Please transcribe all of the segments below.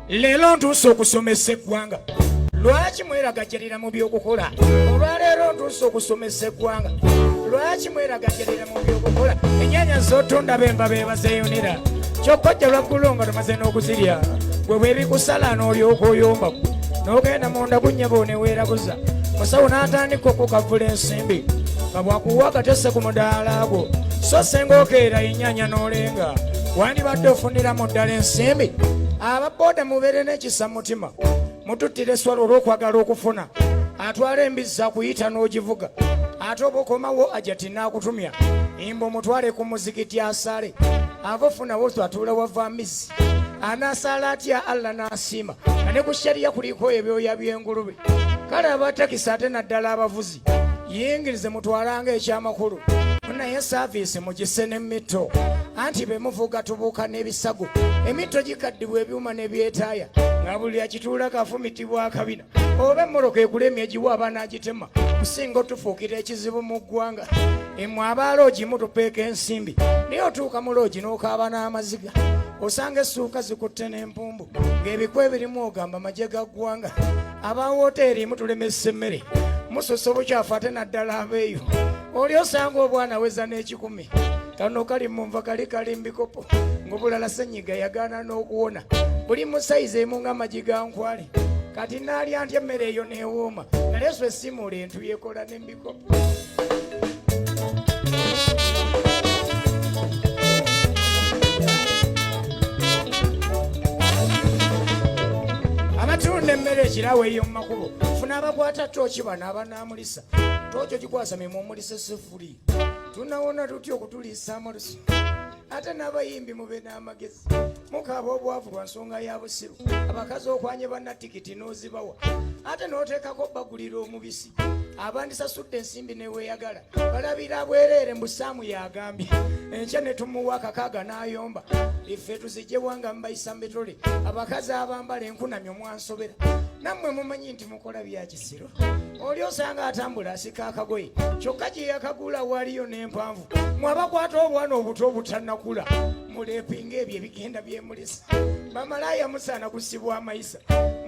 Leero ntuuse okusomesa eggwanga. Lwaki mweragajalira mu by'okukola? Olwaleero ntuuse okusomesa eggwanga. Lwaki mweragajalira mu by'okukola? Ennyaanya z'otunda bemba beebazeeyonera. Kyokojja lwaggulu nga tumaze n'okuzirya. Gwe bwebikusala n'olyoka oyomba. N'ogenda munda kunnyabo ne weeraguza. Musawo n'atandika okukavula ensimbi. Nga bwakuwa katese ku mudaala gwo. So senga okeera ennyaanya n'olenga. Wandibadde ofuniramu ddala ensimbi. Ababooda mubeere n'ekisa mutima. Mututtire eswala olw'okwagala okufuna. Atwala embizzi akuyita n'ogivuga. Ate oba okomawo ajati n'akutumya. Imbo mutwale ku muzikiti asale. Ava ofunawo twatuula wava amizzi. Anaasala atya Allah n'asiima. Ne ku shariya kuliko ebyoya by'engulube. Kale abatakisi ate naddala abavuzi. Yingirize mutwalanga ekyamakulu. Naye saaviisi mugisse n'emmitto. Anti be muvuga tubuuka n'ebisago. Emitto gikaddibwa ebyuma n'ebyetaaya. Nga buli akituula kafumitibwa akabina. Oba emmoloka ekulemye egiwa abaana agitema. Kusinga otufuukira ekizibu mu ggwanga. Mmwe abaloogi mutupeeka ensimbi. Naye otuuka mu loogi n'okaaba n'amaziga. Osanga essuuka zikutte n'empumbu. Ng'ebikwa ebirimu ogamba magye ga ggwanga. Aba woteeri mutulemesa emmere. Musosa obukyafu ate naddala abeeyo. Oli osanga obwana weza n'ekikumi. Kano kali mu nva kali mbikopo. Ng'obulala ssenyiga yagaana n'okuwona. Buli mu sayizi emu ng'amagi ga nkwale. Kati naalya ntya emmere eyo n'ewooma. Naye so essimuula entu yeekola n'embikopo. Abatunda emmere ekirawo eyo mu makubo. Funa abakwata tooki bano abanaamulisa. Tookyo gikwasa mimwe omulisa essefuli. Tunawona tutya okutuliisa amulusu. Ate n'abayimbi mube n'amagezi. Mukaaba obwavu lwa nsonga ya busiru. Abakazi okwanye bannatikiti n'ozibawa. Ate n'oteekako bagulira omubisi. Abandisasudde ensimbi ne weeyagala. Balabira bwereere mbusaamu yagambye. Enkya ne tumuwa akakaaga n'ayomba. Iffe tuzijje wanga mbayisa mbitole. Abakazi abambala enkunamyo mwansobera. Nammwe mumanyi nti mukola bya kisiro. Oli osanga atambula asika akagoye. Kyokka gye yakagula waliyo n'empanvu. Mwe abakwata obwana obuto obutannakula. Muleepinga ebyo ebigenda byemulisa. Bamalaaya musaana kusibwa amayisa.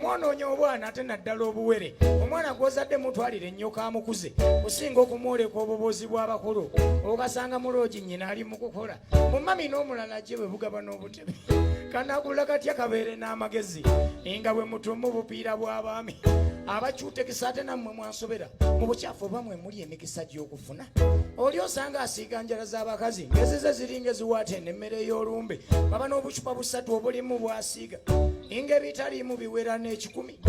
Mwonoonye obwana ate naddala obuwere. Omwana gw'ozadde mutwalire ennyoka amukuze. Kusinga okumwoleka obubuuzi bw'abakulu. Okasanga muloogi nnyina ali mu kukola. Mumami n'omulala gye bwe bugaba n'obutebe. Kanagula katya kabeere n'amagezi. Nga bwe mutumu bupiira bw'abaami. Abakyutekisa ate nammwe mwansobera. Mu bukyafu oba mwe muli emikisa gy'okufuna. Oli osanga asiiga njala z'abakazi. Ngezize ziringa eziwaate n'emmere y'olumbe. Baba n'obucupa busatu obulimu bw'asiiga. Nga ebitaliimu biwera n'ekikumi.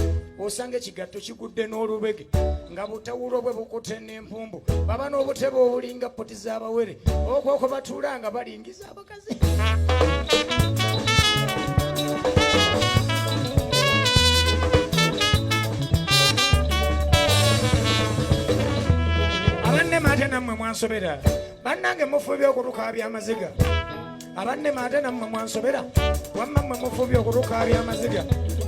Osanga ekigatto kigudde n'olubege. Nga butawulo bwe bukutte n'empumbu. Baba n'obutebe obulinga poti z'abawere. Okwoko batuula nga balingiza abakazi. Abannema ate nammwe mwansobera. Bannange mufubye okutukaabya amaziga. Abannema ate nammwe mwansobera. Wamma mmwe mufubye okutukaabya amaziga.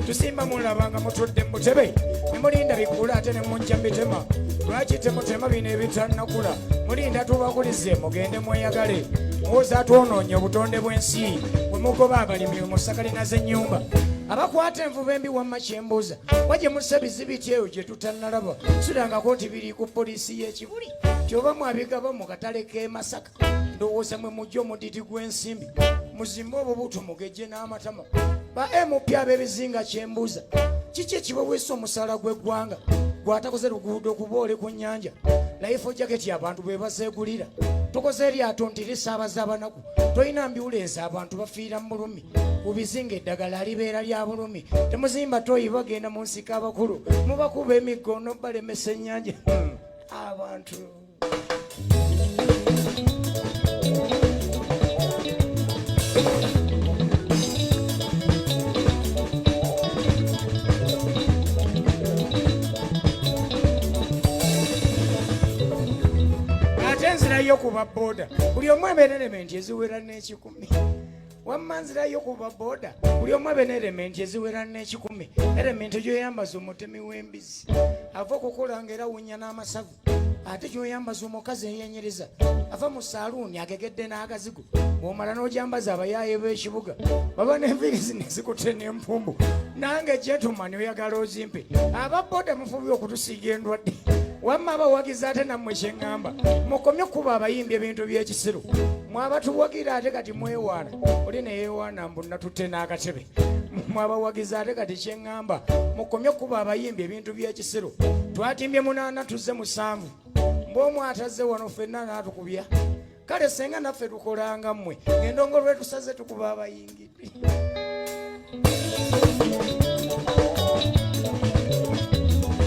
Tusimba mulaba nga mutudde mu butebe. Ne mulinda bikula ate ne munjja mbitema. Lwaki temutema bino ebitannakula? Mulinda tubakulize mugende mweyagale. Muwoza twonoonye obutonde bw'ensi. Bwe mugoba abalimi musakalina z'ennyumba. Abakwata envuba embi wamma kyembuuza. Wajje mussa bizibiti eyo gye tutannalaba. Sudangako nti biri ku poliisi y'ekibuli. Kyoba mwabigaba mu katale k'e Masaka. Ndowooza mwe mujja omudidi gw'ensimbi. Muzimbe obubuto mugejje n'amatama. Ba MP ab'ebizinga kyembuuza. Kiki ekibaweesa omusaala gw'eggwanga? Gwatakoze luguudo kuboole ku nnyanja. Life jacket abantu be baseegulira. Tukoze eryato nti lisaabaza abanaku. Toyina ambyulensi abantu bafiira mu bulumi. Ku bizinga eddagala libeera lya bulumi. Temuzimba toyi bagenda mu nsika abakulu. Mubakuba emigono balemesa ennyanja. Abantu. Nzirayo kuba boda. Buli omu abe n'elementi eziwera n'ekikumi. Wamma nzirayo kuba boda. Buli omu abe n'elementi eziwera n'ekikumi. Elementi gyoyambaza omutemi w'embizi. Ava okukola ng'era wunya n'amasavu. ate kyoyambaza omukazi eyenyereza ava mu saluuni agegedde n'akazigo bw'omala n'ogyambaza abayaaye b'ekibuga baba n'enviiri zikutte n'empumbu nange gentleman oyagala ozimpe ababboda mufubye okutusiiga endwadde wamma abawagiza ate nammwe kyeŋŋamba mukomye kuba abayimbi ebintu by'ekisiru mwabatuwagira ate kati mwewaana oli neyeewaana mbu natutte n'akatebe mwabawagiza ate kati kyeŋŋamba mukomye kuba abayimbi ebintu by'ekisiru twatimbye 8 tuzze 7 mb'omu atazze wano ffenna n'atukubya kale senga naffe tukolanga mmwe endongo lwetusaze tukuba abayingidde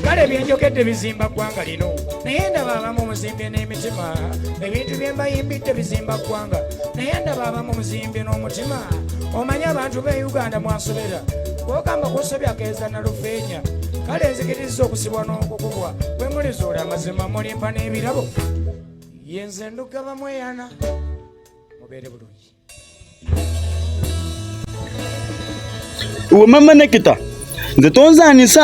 kale byenjogedde bizimba ggwanga lino naye ndaba abamu muzimbye n'emitima ebintu bye mbayimbidde bizimba ggwanga naye ndaba abamu muzimbye n'omutima omanye abantu b'e Uganda mwasobera gwogamba kusobya keeza na lufeenya kale nzikiriza okusibwa n'okukubwa bwe mulizuula amazima mulimpa n'ebirabo yenze ndugaba mweyana mubeere bulungi uwe mama Nekita nze tonzaanisa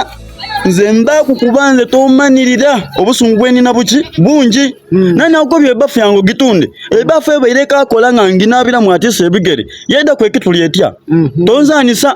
nze mba kukuba nze tomanirira obusungu bwenina buki bungi nani agobye ebafu yange gitunde ebafu eba ireka akola nga nginaabira mwatisa ebigere yeda kwekituli etya tonzaanisa